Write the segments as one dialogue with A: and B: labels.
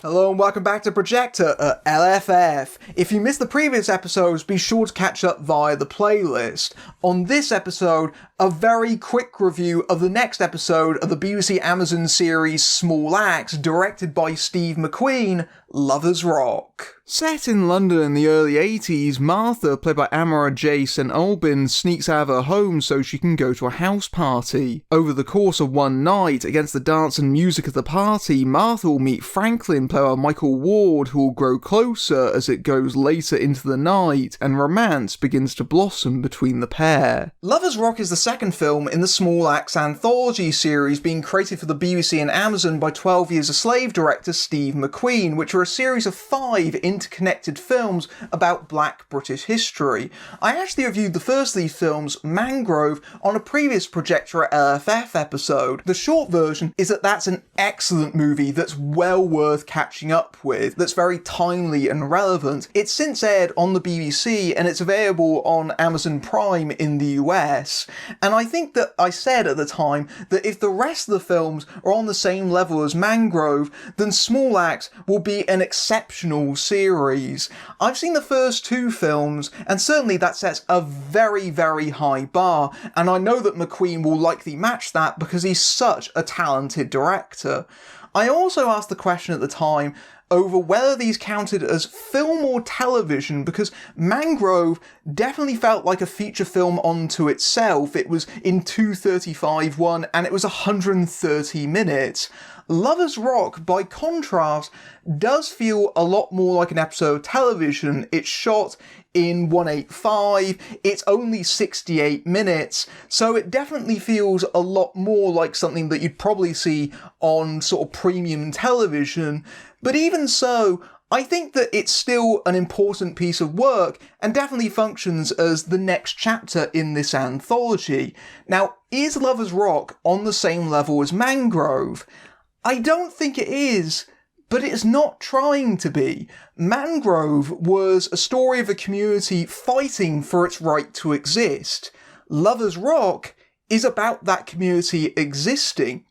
A: Hello and welcome back to Projector at LFF. If you missed the previous episodes, be sure to catch up via the playlist. On this episode, a very quick review of the next episode of the BBC Amazon series Small Axe, directed by Steve McQueen, Lovers Rock. Set in London in the early 80s, Martha, played by amarah-jae St. Aubyn, sneaks out of her home so she can go to a house party. Over the course of one night, against the dance and music of the party, Martha will meet Franklin, played by Michael Ward, who will grow closer as it goes later into the night, and romance begins to blossom between the pair. Lovers Rock is the second film in the Small Axe anthology series being created for the BBC and Amazon by 12 Years a Slave director Steve McQueen, which are a series of 5 interconnected films about Black British history. I actually reviewed the first of these films, Mangrove, on a previous Projector at LFF episode. The short version is that that's an excellent movie that's well worth catching up with, that's very timely and relevant. It's since aired on the BBC and it's available on Amazon Prime in the US. And I think that I said at the time that if the rest of the films are on the same level as Mangrove, then Small Axe will be an exceptional series. I've seen the first 2 films, and certainly that sets a very, very high bar, and I know that McQueen will likely match that because he's such a talented director. I also asked the question at the time over whether these counted as film or television, because Mangrove definitely felt like a feature film unto itself. It was in 2:35:1 and it was 130 minutes. Lovers Rock, by contrast, does feel a lot more like an episode of television. It's shot in 1:85, it's only 68 minutes, so it definitely feels a lot more like something that you'd probably see on sort of premium television. But even so, I think that it's still an important piece of work and definitely functions as the next chapter in this anthology. Now, is Lovers Rock on the same level as Mangrove? I don't think it is, but it's not trying to be. Mangrove was a story of a community fighting for its right to exist. Lovers Rock is about that community existing.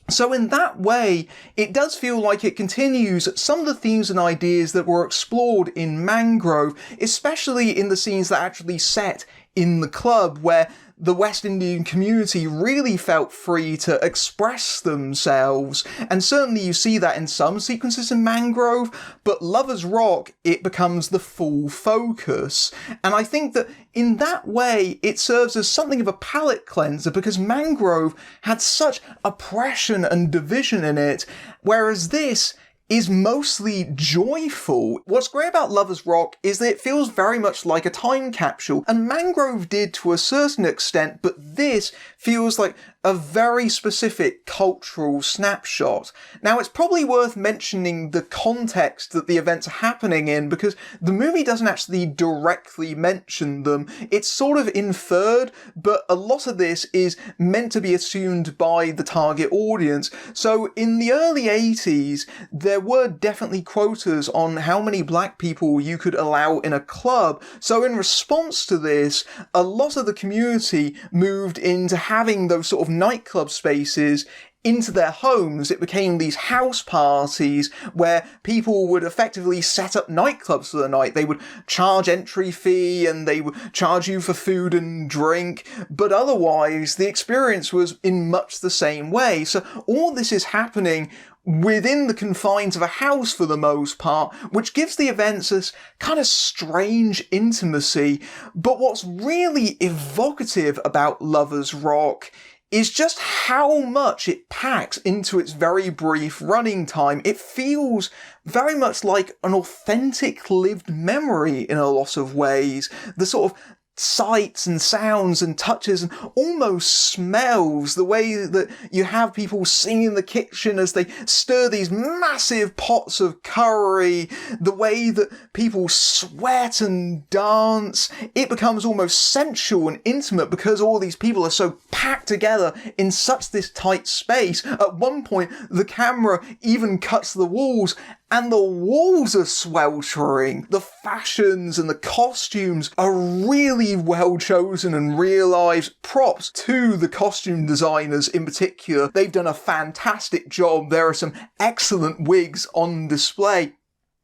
A: So in that way, it does feel like it continues some of the themes and ideas that were explored in Mangrove, especially in the scenes that actually set in the club, where the West Indian community really felt free to express themselves, and certainly you see that in some sequences in Mangrove, but Lovers Rock, it becomes the full focus. And I think that in that way, it serves as something of a palate cleanser, because Mangrove had such oppression and division in it, whereas this is mostly joyful. What's great about Lovers Rock is that it feels very much like a time capsule, and Mangrove did to a certain extent, but this feels like a very specific cultural snapshot. Now, it's probably worth mentioning the context that the events are happening in, because the movie doesn't actually directly mention them. It's sort of inferred, but a lot of this is meant to be assumed by the target audience. So in the early 80s, there were definitely quotas on how many black people you could allow in a club. So in response to this, a lot of the community moved into having those sort of nightclub spaces into their homes. It became these house parties where people would effectively set up nightclubs for the night. They would charge entry fee and they would charge you for food and drink, but otherwise the experience was in much the same way. So all this is happening within the confines of a house for the most part, which gives the events this kind of strange intimacy. But what's really evocative about Lovers Rock is just how much it packs into its very brief running time. It feels very much like an authentic lived memory in a lot of ways. The sort of sights and sounds and touches and almost smells, the way that you have people singing in the kitchen as they stir these massive pots of curry, the way that people sweat and dance, it becomes almost sensual and intimate because all these people are so packed together in such this tight space. At one point, the camera even cuts the walls and the walls are sweltering. The fashions and the costumes are really well chosen and realised. Props to the costume designers in particular. They've done a fantastic job. There are some excellent wigs on display.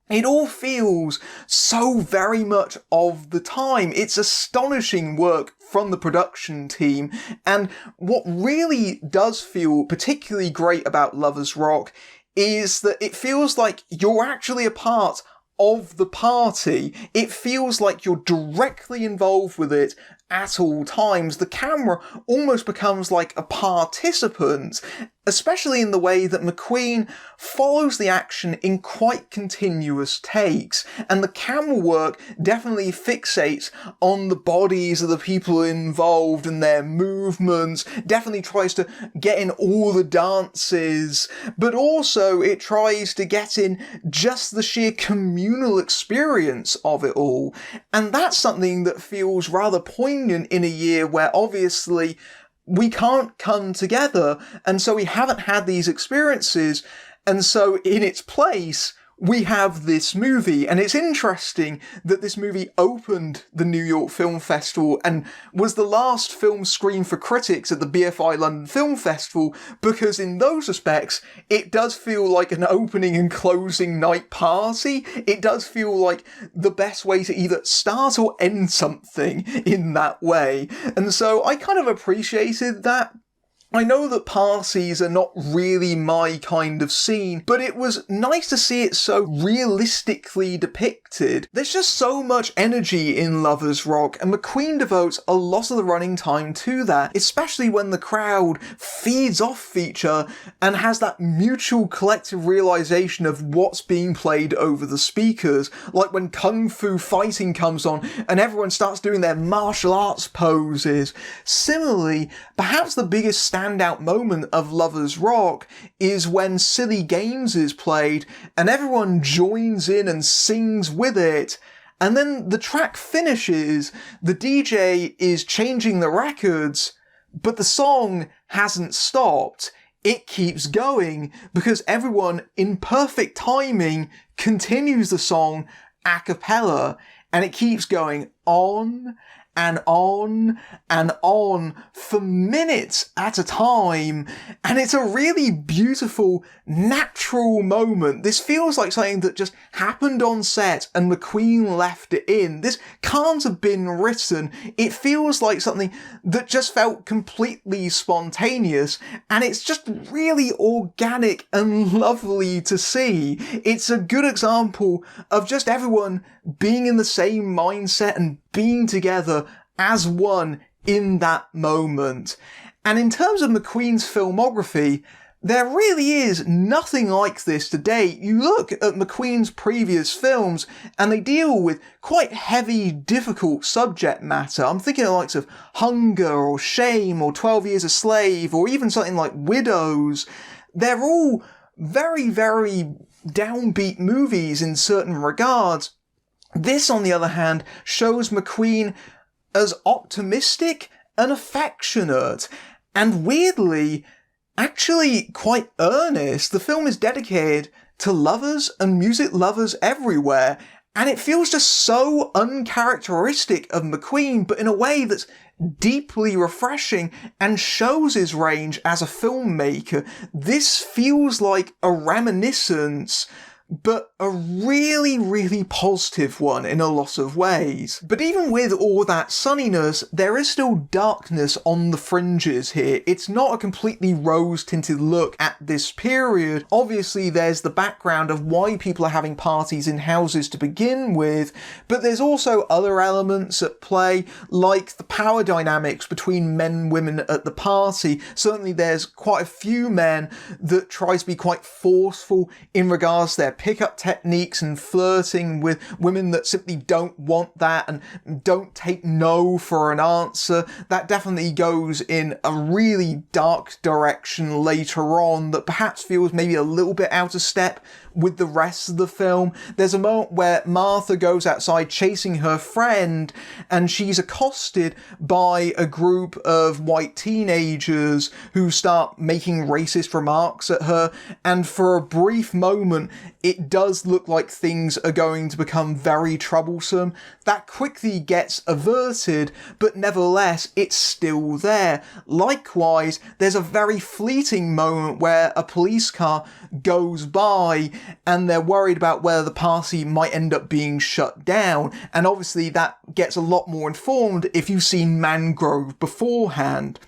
A: It all feels so very much of the time. It's astonishing work from the production team, and what really does feel particularly great about Lovers Rock is that it feels like you're actually a part of the party. It feels like you're directly involved with it at all times. The camera almost becomes like a participant, especially in the way that McQueen follows the action in quite continuous takes, and the camera work definitely fixates on the bodies of the people involved and their movements, definitely tries to get in all the dances, but also it tries to get in just the sheer communal experience of it all. And that's something that feels rather poignant in a year where obviously we can't come together, and so we haven't had these experiences, and so in its place, we have this movie. And it's interesting that this movie opened the New York Film Festival and was the last film screened for critics at the BFI London Film Festival, because in those respects, it does feel like an opening and closing night party. It does feel like the best way to either start or end something in that way. And so I kind of appreciated that. I know that parties are not really my kind of scene, but it was nice to see it so realistically depicted. There's just so much energy in Lovers Rock, and McQueen devotes a lot of the running time to that, especially when the crowd feeds off each other and has that mutual collective realisation of what's being played over the speakers, like when Kung Fu fighting comes on and everyone starts doing their martial arts poses. Similarly, perhaps the biggest standout moment of Lovers Rock is when Silly Games is played and everyone joins in and sings with it, and then the track finishes, the DJ is changing the records, but the song hasn't stopped. It keeps going because everyone in perfect timing continues the song a cappella, and it keeps going on and on and on for minutes at a time. And it's a really beautiful, natural moment. This feels like something that just happened on set and McQueen left it in. This can't have been written. It feels like something that just felt completely spontaneous, and it's just really organic and lovely to see. It's a good example of just everyone being in the same mindset and being together as one in that moment. And in terms of McQueen's filmography, there really is nothing like this to date. You look at McQueen's previous films and they deal with quite heavy, difficult subject matter. I'm thinking of the likes of Hunger or Shame or 12 Years a Slave or even something like Widows. They're all very, very downbeat movies in certain regards. This, on the other hand, shows McQueen as optimistic and affectionate, and weirdly, actually quite earnest. The film is dedicated to lovers and music lovers everywhere, and it feels just so uncharacteristic of McQueen, but in a way that's deeply refreshing and shows his range as a filmmaker. This feels like a reminiscence, but a really, really positive one in a lot of ways. But even with all that sunniness, there is still darkness on the fringes here. It's not a completely rose-tinted look at this period. Obviously, there's the background of why people are having parties in houses to begin with, but there's also other elements at play, like the power dynamics between men and women at the party. Certainly there's quite a few men that try to be quite forceful in regards to their pickup techniques and flirting with women that simply don't want that and don't take no for an answer. That definitely goes in a really dark direction later on that perhaps feels maybe a little bit out of step with the rest of the film. There's a moment where Martha goes outside chasing her friend and she's accosted by a group of white teenagers who start making racist remarks at her, and for a brief moment it does look like things are going to become very troublesome. That quickly gets averted, but nevertheless, it's still there. Likewise, there's a very fleeting moment where a police car goes by and they're worried about whether the party might end up being shut down, and obviously that gets a lot more informed if you've seen Mangrove beforehand.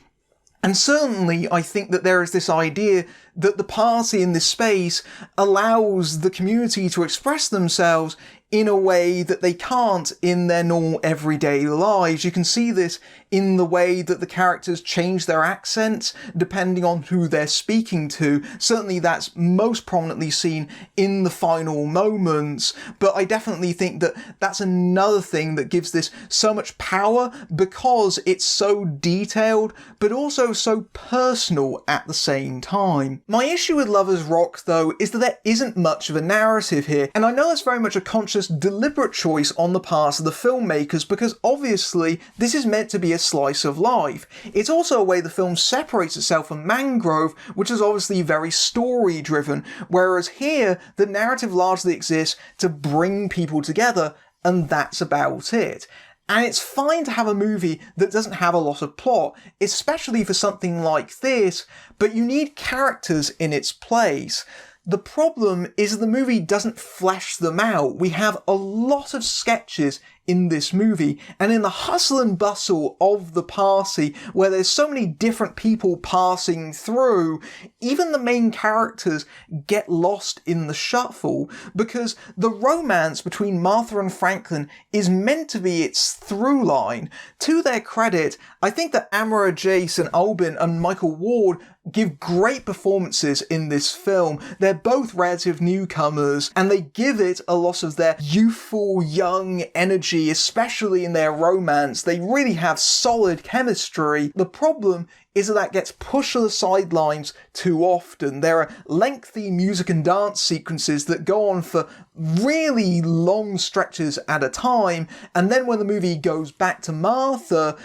A: And certainly I think that there is this idea that the party in this space allows the community to express themselves in a way that they can't in their normal everyday lives. You can see this in the way that the characters change their accents depending on who they're speaking to. Certainly that's most prominently seen in the final moments, but I definitely think that that's another thing that gives this so much power because it's so detailed, but also so personal at the same time. My issue with Lovers Rock, though, is that there isn't much of a narrative here, and I know that's very much a conscious, deliberate choice on the part of the filmmakers because obviously this is meant to be a slice of life. It's also a way the film separates itself from Mangrove, which is obviously very story driven, whereas here the narrative largely exists to bring people together, and that's about it. And it's fine to have a movie that doesn't have a lot of plot, especially for something like this, but you need characters in its place. The problem is that the movie doesn't flesh them out. We have a lot of sketches in this movie, and in the hustle and bustle of the party, where there's so many different people passing through, even the main characters get lost in the shuffle, because the romance between Martha and Franklin is meant to be its through line. To their credit, I think that amarah-jae and Aubyn and Michael Ward give great performances in this film. They're both relative newcomers, and they give it a lot of their youthful, young energy, especially in their romance. They really have solid chemistry. The problem is that gets pushed to the sidelines too often. There are lengthy music and dance sequences that go on for really long stretches at a time, and then when the movie goes back to Martha,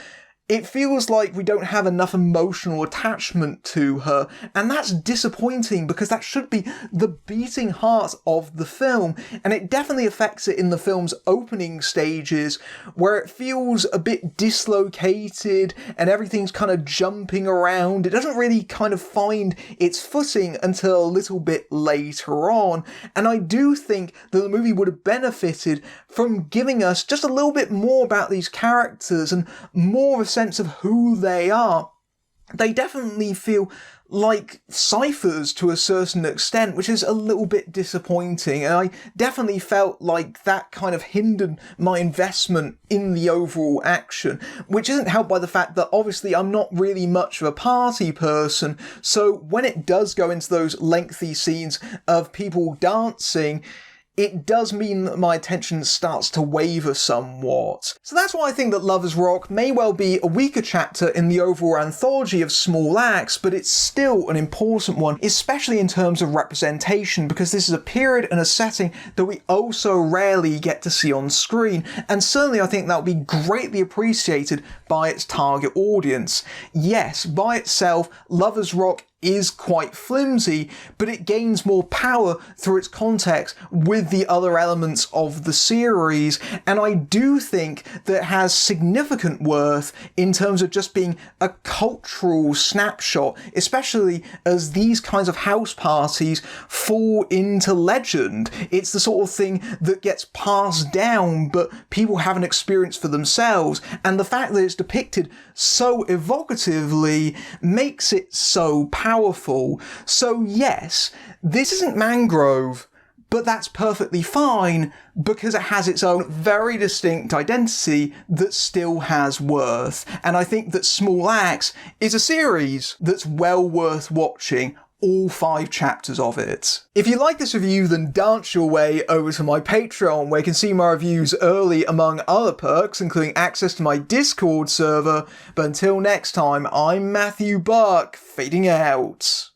A: it feels like we don't have enough emotional attachment to her, and that's disappointing because that should be the beating heart of the film, and it definitely affects it in the film's opening stages, where it feels a bit dislocated and everything's kind of jumping around. It doesn't really kind of find its footing until a little bit later on, and I do think that the movie would have benefited from giving us just a little bit more about these characters and more of a sense of who they are. They definitely feel like ciphers to a certain extent, which is a little bit disappointing, and I definitely felt like that kind of hindered my investment in the overall action, which isn't helped by the fact that obviously I'm not really much of a party person, so when it does go into those lengthy scenes of people dancing, it does mean that my attention starts to waver somewhat. So that's why I think that Lovers Rock may well be a weaker chapter in the overall anthology of small acts, but it's still an important one, especially in terms of representation, because this is a period and a setting that we oh so rarely get to see on screen, and certainly I think that will be greatly appreciated by its target audience. Yes, by itself, Lovers Rock is quite flimsy, but it gains more power through its context with the other elements of the series, and I do think that it has significant worth in terms of just being a cultural snapshot, especially as these kinds of house parties fall into legend. It's the sort of thing that gets passed down, but people haven't experienced for themselves, and the fact that it's depicted so evocatively makes it so powerful. So yes, this isn't Mangrove, but that's perfectly fine because it has its own very distinct identity that still has worth. And I think that Small Axe is a series that's well worth watching, all 5 chapters of it. If you like this review, then dance your way over to my Patreon, where you can see my reviews early among other perks, including access to my Discord server. But until next time, I'm Matthew Buck, fading out.